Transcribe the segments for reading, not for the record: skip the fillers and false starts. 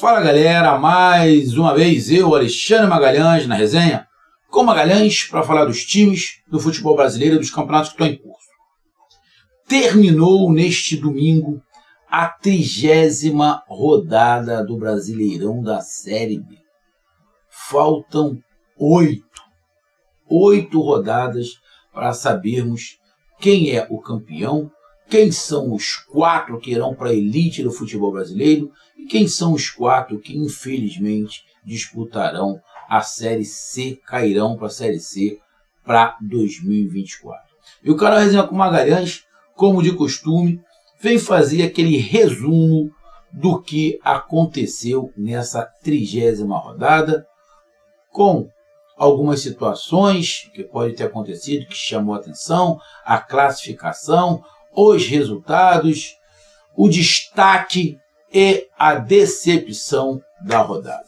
Fala galera, mais uma vez eu, Alexandre Magalhães, na resenha, com Magalhães para falar dos times do futebol brasileiro e dos campeonatos que estão em curso. Terminou neste domingo a 30ª rodada do Brasileirão da Série B. Faltam 8 rodadas para sabermos quem é o campeão, quem são os 4 que irão para a elite do futebol brasileiro e quem são os 4 que, infelizmente, disputarão a Série C, cairão para a Série C para 2024. E o canal Resenha com Magalhães, como de costume, vem fazer aquele resumo do que aconteceu nessa 30ª rodada, com algumas situações que podem ter acontecido, que chamou a atenção, a classificação, os resultados, o destaque e a decepção da rodada.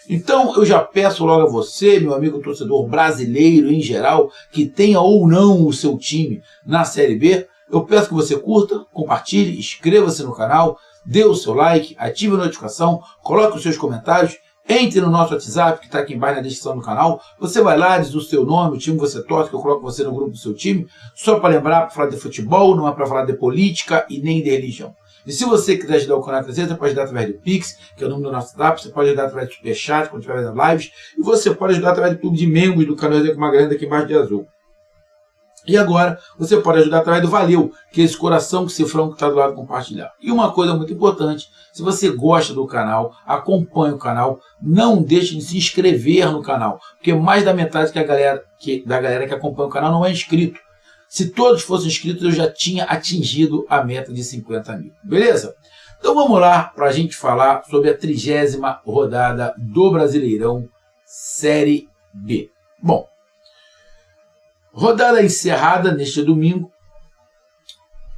Então eu já peço logo a você, meu amigo torcedor brasileiro em geral, que tenha ou não o seu time na Série B, eu peço que você curta, compartilhe, inscreva-se no canal, dê o seu like, ative a notificação, coloque os seus comentários, entre no nosso WhatsApp, que está aqui embaixo na descrição do canal. Você vai lá, diz o seu nome, o time que você torce, que eu coloco você no grupo do seu time. Só para lembrar, para falar de futebol, não é para falar de política e nem de religião. E se você quiser ajudar o canal a crescer, você pode ajudar através do Pix, que é o número do nosso WhatsApp. Você pode ajudar através do Superchat, quando estiver fazendo lives. E você pode ajudar através do clube de membros do canal Resenha com Magalhães, aqui embaixo de azul. E agora, você pode ajudar através do Valeu, que é esse coração com cifrão que está do lado compartilhar. E uma coisa muito importante, se você gosta do canal, acompanha o canal, não deixe de se inscrever no canal, porque mais da metade da galera que acompanha o canal não é inscrito. Se todos fossem inscritos, eu já tinha atingido a meta de 50 mil. Beleza? Então vamos lá para a gente falar sobre a 30ª rodada do Brasileirão Série B. Bom, rodada encerrada neste domingo,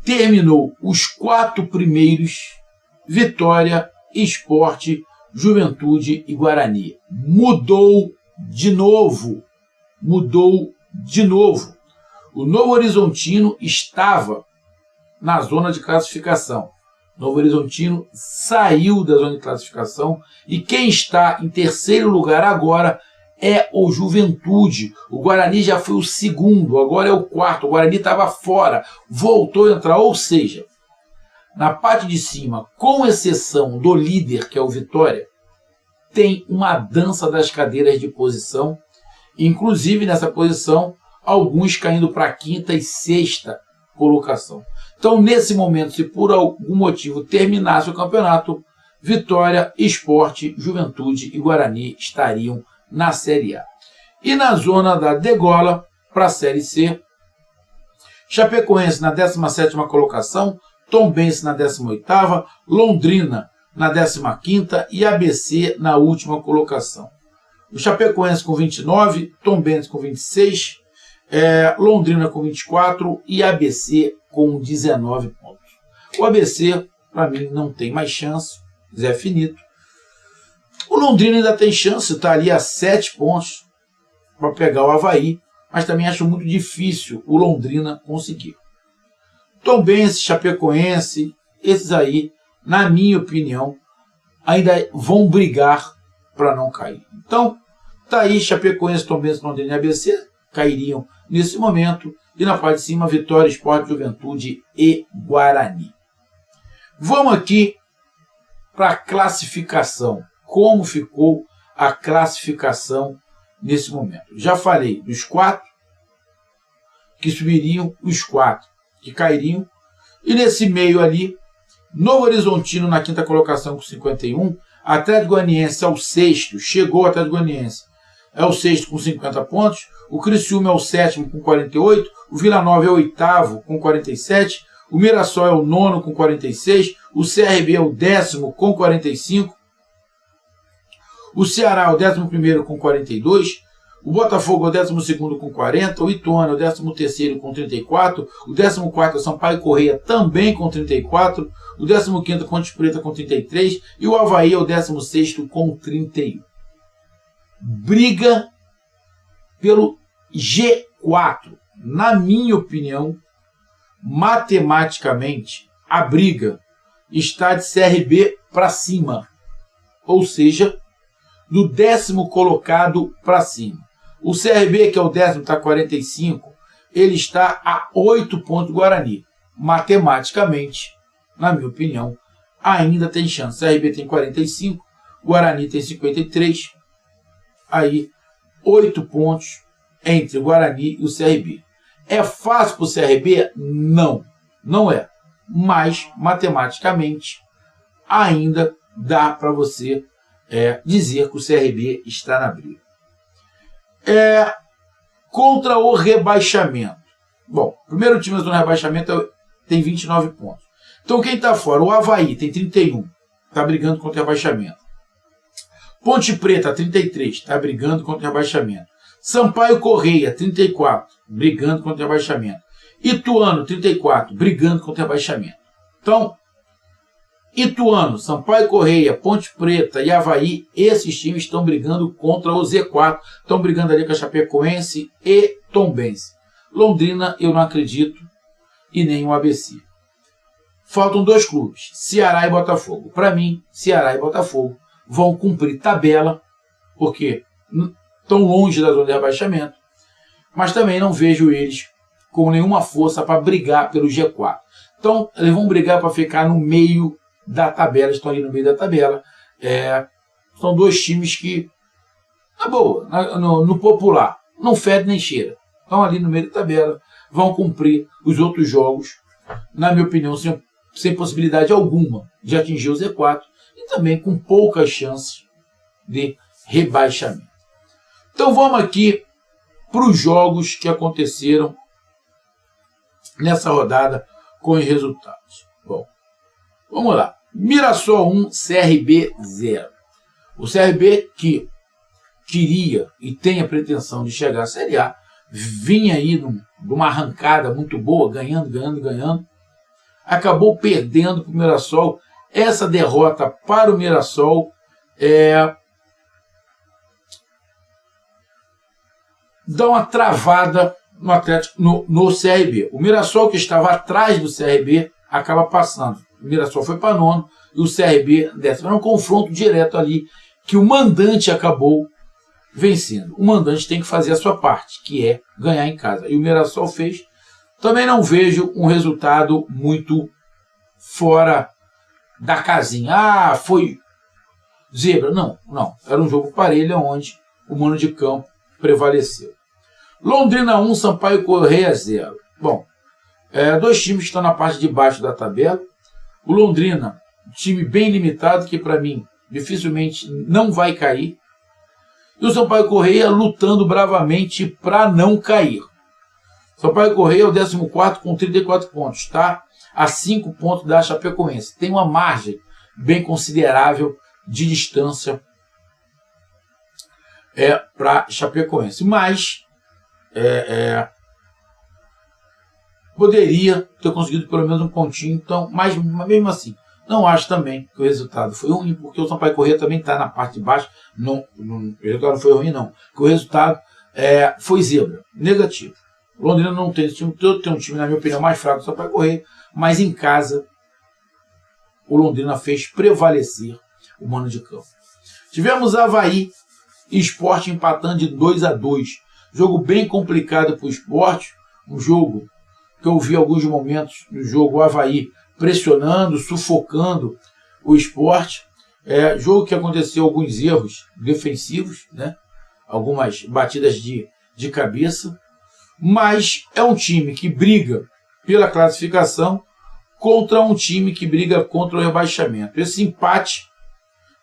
terminou os 4 primeiros, Vitória, Sport, Juventude e Guarani. Mudou de novo. O Novo Horizontino estava na zona de classificação. Novo Horizontino saiu da zona de classificação e quem está em terceiro lugar agora é o Juventude. O Guarani já foi o segundo, agora é o quarto. O Guarani estava fora, voltou a entrar. Ou seja, na parte de cima, com exceção do líder, que é o Vitória, tem uma dança das cadeiras de posição. Inclusive, nessa posição, alguns caindo para a 5ª e 6ª colocação. Então, nesse momento, se por algum motivo terminasse o campeonato, Vitória, Sport, Juventude e Guarani estariam na Série A. E na zona da degola, para a Série C, Chapecoense na 17ª colocação, Tombense na 18ª, Londrina na 15ª e ABC na última colocação. O Chapecoense com 29, Tombense com 26, Londrina com 24 e ABC com 19 pontos. O ABC, para mim, não tem mais chance, Zé Finito. O Londrina ainda tem chance, está ali a 7 pontos para pegar o Avaí, mas também acho muito difícil o Londrina conseguir. Tombense, Chapecoense, esses aí, na minha opinião, ainda vão brigar para não cair. Então, tá aí Chapecoense, Tombense, Londrina e ABC, cairiam nesse momento, e na parte de cima, Vitória, Sport, Juventude e Guarani. Vamos aqui para a classificação. Como ficou a classificação nesse momento? Já falei dos 4 que subiriam, os 4 que cairiam, e nesse meio ali, Novo Horizontino na 5ª colocação com 51, Atlético Goianiense é o 6º, chegou o Atlético Goianiense, é o 6º com 50 pontos, o Criciúma é o 7º com 48, o Vila Nova é o 8º com 47, o Mirassol é o 9º com 46, o CRB é o 10º com 45, o Ceará é o 11º com 42, o Botafogo é o 12º com 40, o Ituano é o 13º com 34, o 14º é Sampaio Corrêa também com 34, o 15º Ponte Preta com 33 e o Avaí é o 16º com 31. Briga pelo G4. Na minha opinião, matematicamente, a briga está de CRB para cima. ou seja, do 10º colocado para cima. O CRB, que é o 10º, está 45, ele está a 8 pontos do Guarani. Matematicamente, na minha opinião, ainda tem chance. O CRB tem 45, o Guarani tem 53, aí 8 pontos entre o Guarani e o CRB. É fácil para o CRB? Não, não é. Mas, matematicamente, ainda dá para você dizer que o CRB está na briga. Contra o rebaixamento. Bom, o primeiro time da zona de rebaixamento tem 29 pontos. Então quem está fora? O Avaí tem 31, está brigando contra o rebaixamento. Ponte Preta, 33, está brigando contra o rebaixamento. Sampaio Correia, 34, brigando contra o rebaixamento. Ituano, 34, brigando contra o rebaixamento. Então, Ituano, Sampaio Correia, Ponte Preta e Avaí, esses times estão brigando contra o Z4, estão brigando ali com a Chapecoense e Tombense. Londrina, eu não acredito, e nem o ABC. Faltam 2 clubes, Ceará e Botafogo. Para mim, Ceará e Botafogo vão cumprir tabela, porque estão longe da zona de rebaixamento, mas também não vejo eles com nenhuma força para brigar pelo G4. Então, eles vão brigar para ficar no meio da tabela, estão ali no meio da tabela. São 2 times que, na boa, no popular, não fede nem cheira. Estão ali no meio da tabela, vão cumprir os outros jogos, na minha opinião, sem possibilidade alguma de atingir o Z4 e também com poucas chances de rebaixamento. Então vamos aqui para os jogos que aconteceram nessa rodada com os resultados. Bom, vamos lá. Mirassol 1, CRB 0. O CRB, que queria e tem a pretensão de chegar à Série A, vinha aí numa arrancada muito boa, ganhando, acabou perdendo para o Mirassol. Essa derrota para o Mirassol dá uma travada no Atlético, no CRB. O Mirassol, que estava atrás do CRB, acaba passando. O Mirassol foi para 9º e o CRB 10º. Era um confronto direto ali que o mandante acabou vencendo. O mandante tem que fazer a sua parte, que é ganhar em casa. E o Mirassol fez. Também não vejo um resultado muito fora da casinha. Foi zebra. Não. Era um jogo parelho onde o mano de campo prevaleceu. Londrina 1, Sampaio Correia 0. Bom, 2 times que estão na parte de baixo da tabela. O Londrina, um time bem limitado, que para mim dificilmente não vai cair. E o Sampaio Correia lutando bravamente para não cair. Sampaio Correia é o 14º com 34 pontos. Está a 5 pontos da Chapecoense. Tem uma margem bem considerável de distância para Chapecoense. Mas poderia ter conseguido pelo menos um pontinho. Então, mas mesmo assim, não acho também que o resultado foi ruim, porque o Sampaio Correia também está na parte de baixo. O resultado não foi ruim, não. Porque o resultado foi zebra, negativo. O Londrina não tem esse time todo, tem um time, na minha opinião, mais fraco do Sampaio Correia, mas em casa o Londrina fez prevalecer o mano de campo. Tivemos Avaí e Sport empatando de 2-2. Jogo bem complicado para o Sport, um jogo que eu vi alguns momentos no jogo, o Avaí pressionando, sufocando o Sport. Jogo que aconteceu alguns erros defensivos, né? Algumas batidas de cabeça, mas é um time que briga pela classificação contra um time que briga contra o rebaixamento. Esse empate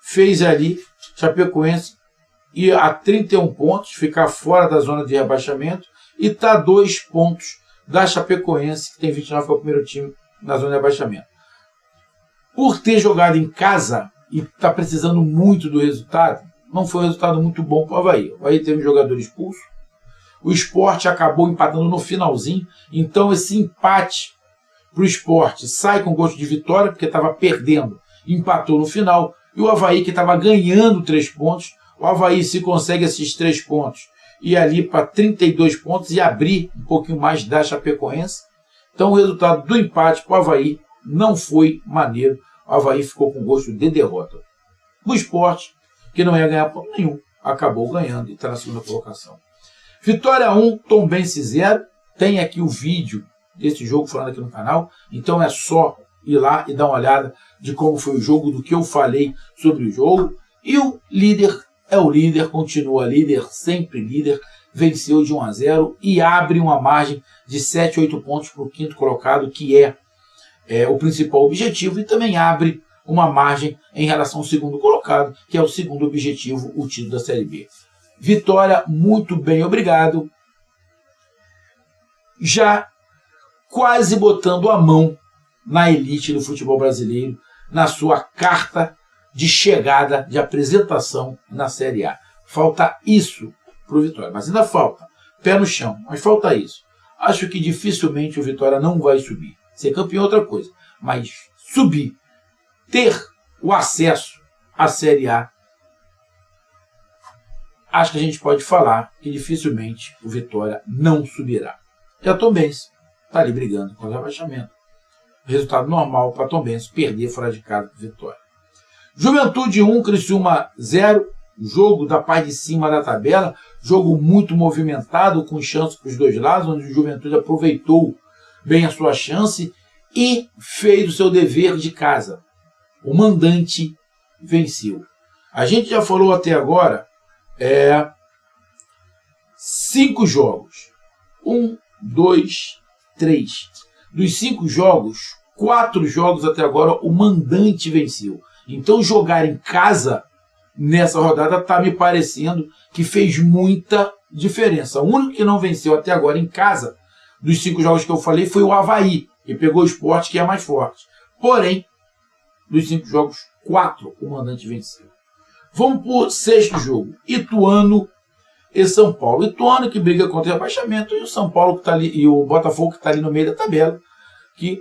fez ali Chapecoense ir a 31 pontos, ficar fora da zona de rebaixamento, e está 2 pontos da Chapecoense, que tem 29, que é o primeiro time na zona de rebaixamento. Por ter jogado em casa e está precisando muito do resultado, não foi um resultado muito bom para o Avaí. O Avaí teve um jogador expulso, o Sport acabou empatando no finalzinho, então esse empate para o Sport sai com gosto de vitória, porque estava perdendo, empatou no final, e o Avaí, que estava ganhando 3 pontos, o Avaí, se consegue esses 3 pontos, ir ali para 32 pontos e abrir um pouquinho mais da Chapecoense. Então o resultado do empate para o Avaí não foi maneiro. O Avaí ficou com gosto de derrota. O Sport, que não ia ganhar ponto nenhum, acabou ganhando e está na segunda colocação. Vitória 1, Tombense 0. Tem aqui o vídeo desse jogo falando aqui no canal, então é só ir lá e dar uma olhada de como foi o jogo, do que eu falei sobre o jogo. E o líder é o líder, continua líder, sempre líder, venceu de 1-0 e abre uma margem de 7, 8 pontos para o quinto colocado, que é o principal objetivo, e também abre uma margem em relação ao segundo colocado, que é o segundo objetivo, o título da Série B. Vitória, muito bem, obrigado. Já quase botando a mão na elite do futebol brasileiro, na sua carta de chegada, de apresentação na Série A. Falta isso para o Vitória, mas ainda falta. Pé no chão, mas falta isso. Acho que dificilmente o Vitória não vai subir. Ser campeão é outra coisa, mas subir, ter o acesso à Série A, acho que a gente pode falar que dificilmente o Vitória não subirá. E a Tombense está ali brigando com o rebaixamento. Resultado normal para a Tombense perder fora de casa para o Vitória. Juventude 1, Criciúma 0. Jogo da parte de cima da tabela. Jogo muito movimentado, com chances para os dois lados, onde o Juventude aproveitou bem a sua chance e fez o seu dever de casa. O mandante venceu. A gente já falou até agora 5 jogos. 1, 2, 3. Dos 5 jogos, 4 jogos até agora o mandante venceu. Então jogar em casa nessa rodada está me parecendo que fez muita diferença. O único que não venceu até agora em casa, dos 5 jogos que eu falei, foi o Avaí, que pegou o Sport, que é mais forte. Porém, dos 5 jogos, 4 o mandante venceu. Vamos para o 6º jogo. Ituano e São Paulo. Ituano, que briga contra o rebaixamento, e o São Paulo que está ali, e o Botafogo que está ali no meio da tabela, que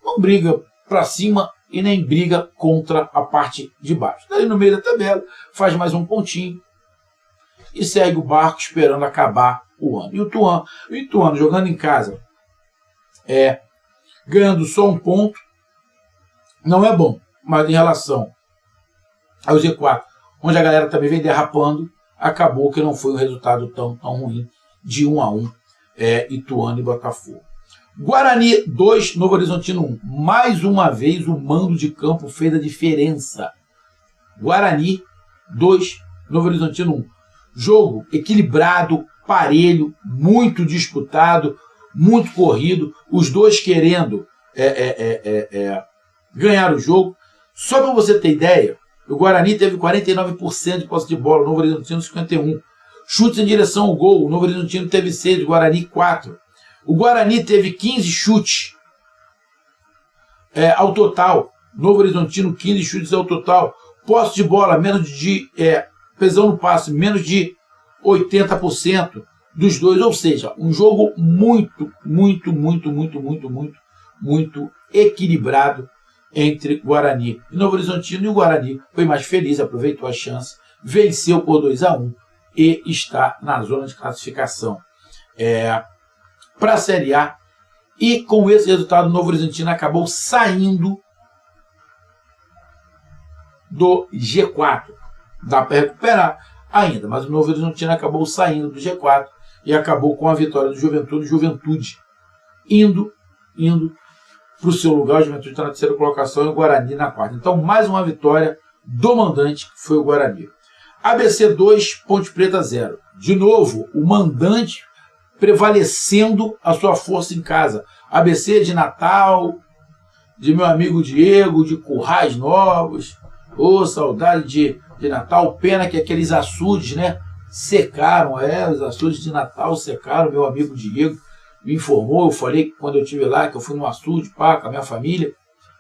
não briga para cima e nem briga contra a parte de baixo. Está ali no meio da tabela, faz mais um pontinho e segue o barco esperando acabar o ano. E o Ituano jogando em casa, ganhando só um ponto, não é bom, mas em relação ao Z4, onde a galera também vem derrapando, acabou que não foi um resultado tão ruim, de 1-1, Ituano e Botafogo. Guarani 2, Novo Horizontino 1. Mais uma vez o mando de campo fez a diferença. Guarani 2, Novo Horizontino 1. Jogo equilibrado, parelho, muito disputado, muito corrido, os dois querendo ganhar o jogo. Só para você ter ideia, o Guarani teve 49% de posse de bola, o Novo Horizontino 51%. Chutes em direção ao gol, o Novo Horizontino teve 6, o Guarani 4%. O Guarani teve 15 chutes ao total, Novo Horizontino 15 chutes ao total. Posse de bola, pesão no passe, menos de 80% dos dois, ou seja, um jogo muito equilibrado entre Guarani e Novo Horizontino, e o Guarani foi mais feliz, aproveitou a chance, venceu por 2-1 e está na zona de classificação para a Série A. E com esse resultado, o Novo Horizontino acabou saindo do G4. Dá para recuperar ainda, mas o Novo Horizontino acabou saindo do G4 e acabou com a vitória do Juventude indo para o seu lugar. O Juventude está na 3ª colocação e o Guarani na 4ª. Então, mais uma vitória do mandante, que foi o Guarani. ABC 2, Ponte Preta 0. De novo, o mandante prevalecendo a sua força em casa. ABC de Natal, de meu amigo Diego, de Currais Novos. Saudade de Natal. Pena que aqueles açudes, secaram. Os açudes de Natal secaram. Meu amigo Diego me informou. Eu falei que quando eu estive lá, que eu fui no açude, com a minha família.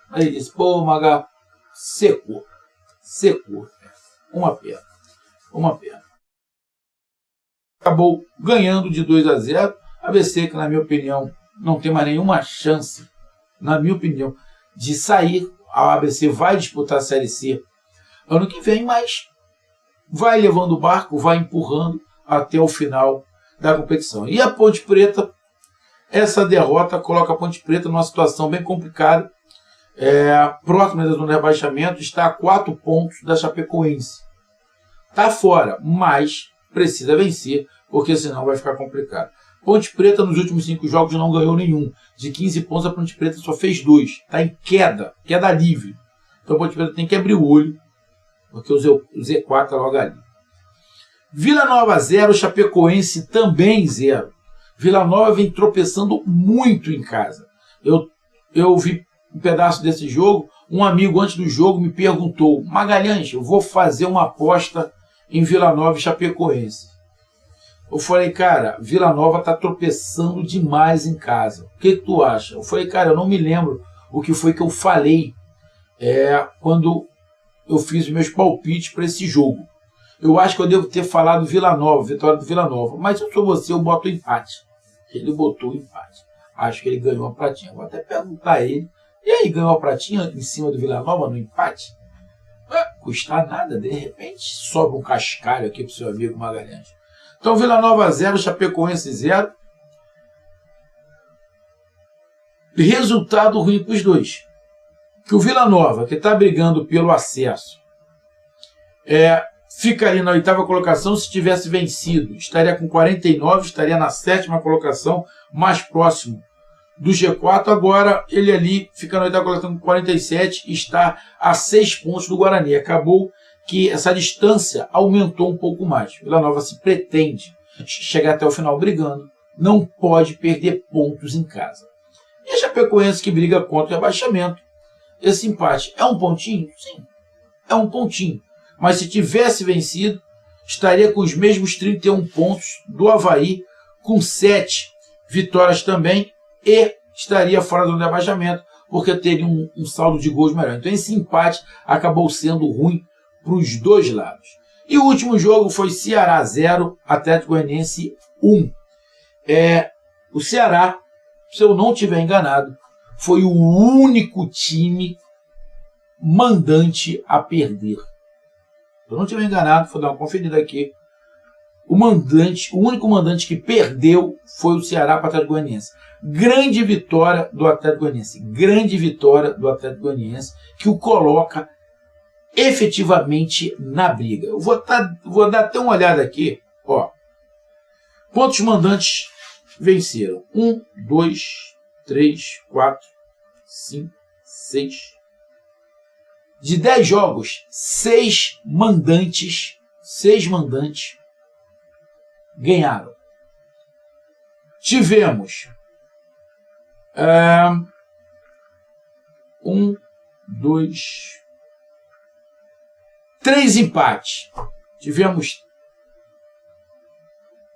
Aí ele disse, Maga, secou. Uma pena. Acabou ganhando de 2-0. ABC, que na minha opinião não tem mais nenhuma chance, na minha opinião, de sair. A ABC vai disputar a Série C ano que vem, mas vai levando o barco, vai empurrando até o final da competição. E a Ponte Preta, essa derrota coloca a Ponte Preta numa situação bem complicada. próximo da zona de rebaixamento, está a 4 pontos da Chapecoense. Está fora, mas precisa vencer, porque senão vai ficar complicado. Ponte Preta nos últimos 5 jogos não ganhou nenhum. De 15 pontos a Ponte Preta só fez 2. Está em queda livre. Então a Ponte Preta tem que abrir o olho, porque o Z4 está logo ali. Vila Nova 0, Chapecoense também 0. Vila Nova vem tropeçando muito em casa. Eu vi um pedaço desse jogo. Um amigo antes do jogo me perguntou: Magalhães, eu vou fazer uma aposta em Vila Nova e Chapecoense. Eu falei: cara, Vila Nova está tropeçando demais em casa. O que tu acha? Eu falei: cara, eu não me lembro o que foi que eu falei quando eu fiz os meus palpites para esse jogo. Eu acho que eu devo ter falado Vila Nova, vitória do Vila Nova. Mas se eu sou você, eu boto o empate. Ele botou o empate. Acho que ele ganhou a pratinha. Vou até perguntar a ele. E aí, ganhou a pratinha em cima do Vila Nova no empate? Custa nada, de repente sobe um cascalho aqui para o seu amigo Magalhães. Então, Vila Nova 0, Chapecoense 0. Resultado ruim para os dois. Que o Vila Nova, que está brigando pelo acesso, fica ali na 8ª colocação. Se tivesse vencido, estaria com 49, estaria na 7ª colocação, mais próximo do G4. Agora ele ali fica na 8ª colocação com 47 e está a 6 pontos do Guarani. Acabou que essa distância aumentou um pouco mais. Vila Nova se pretende chegar até o final brigando, não pode perder pontos em casa. E a Chapecoense, que briga contra o rebaixamento, esse empate é um pontinho? Sim, é um pontinho. Mas se tivesse vencido, estaria com os mesmos 31 pontos do Avaí, com 7 vitórias também, e estaria fora do rebaixamento, porque teria um saldo de gols melhor. Então esse empate acabou sendo ruim para os dois lados. E o último jogo foi Ceará 0, Atlético Goianiense 1. O Ceará, se eu não estiver enganado, foi o único time mandante a perder. Se eu não estiver enganado, vou dar uma conferida aqui. O único mandante que perdeu foi o Ceará para o Atlético Goianiense. Grande vitória do Atlético Goianiense. Grande vitória do Atlético Goianiense, que o coloca efetivamente na briga. Eu vou dar até uma olhada aqui. Quantos mandantes venceram? 1, 2, 3, 4, 5, 6. De 10 jogos, 6 mandantes ganharam. Tivemos 1, 2, 3 empates.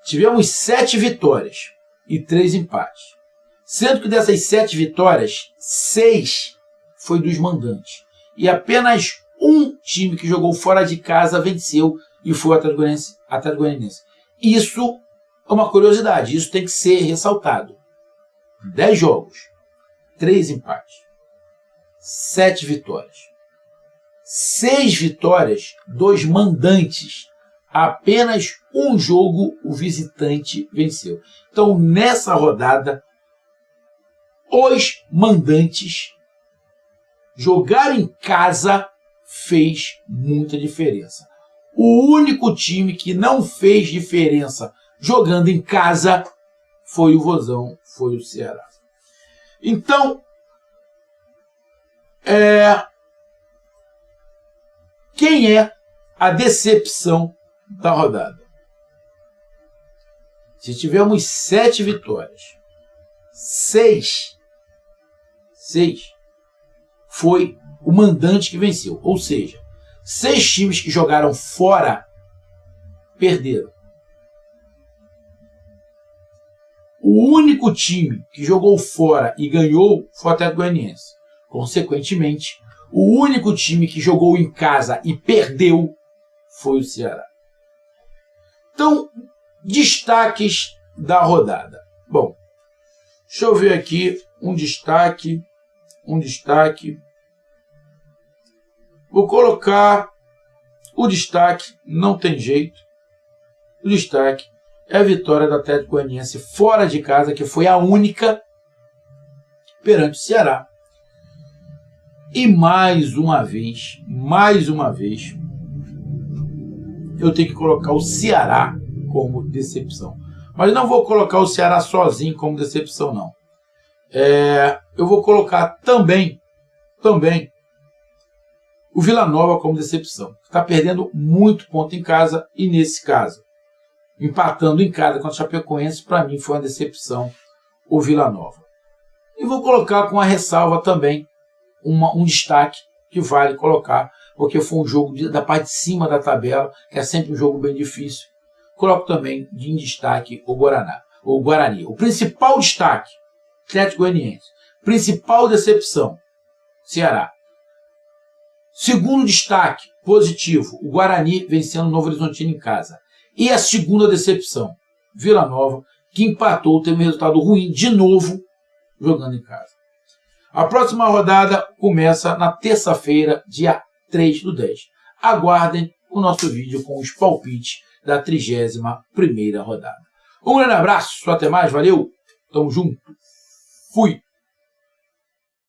Tivemos 7 vitórias e 3 empates. Sendo que dessas 7 vitórias, 6 foi dos mandantes. E apenas um time que jogou fora de casa venceu, e foi o Atlético Goianiense. Isso é uma curiosidade, isso tem que ser ressaltado. 10 jogos, 3 empates, 7 vitórias. 6 vitórias dos mandantes. Apenas um jogo o visitante venceu. Então, nessa rodada, os mandantes jogar em casa fez muita diferença. O único time que não fez diferença jogando em casa foi o Vozão, foi o Ceará. Então, quem é a decepção da rodada? Se tivermos 7 vitórias, 6 foi o mandante que venceu. Ou seja, 6 times que jogaram fora perderam. O único time que jogou fora e ganhou foi o Atlético Goianiense. Consequentemente, o único time que jogou em casa e perdeu foi o Ceará. Então, destaques da rodada. Bom, deixa eu ver aqui um destaque. Vou colocar o destaque, não tem jeito. O destaque é a vitória do Atlético Goianiense fora de casa, que foi a única perante o Ceará. E mais uma vez, eu tenho que colocar o Ceará como decepção. Mas não vou colocar o Ceará sozinho como decepção, não. Eu vou colocar também o Vila Nova como decepção. Está perdendo muito ponto em casa e, nesse caso, empatando em casa contra o Chapecoense, para mim foi uma decepção o Vila Nova. E vou colocar com a ressalva também um destaque que vale colocar, porque foi um jogo da parte de cima da tabela, que é sempre um jogo bem difícil. Coloco também em destaque o Guarani. O principal destaque, Atlético Goianiense. Principal decepção, Ceará. Segundo destaque positivo, o Guarani vencendo o Novo Horizontino em casa. E a segunda decepção, Vila Nova, que empatou, teve um resultado ruim de novo, jogando em casa. A próxima rodada começa na terça-feira, dia 3/10. Aguardem o nosso vídeo com os palpites da 31ª rodada. Um grande abraço, até mais, valeu, tamo junto, fui!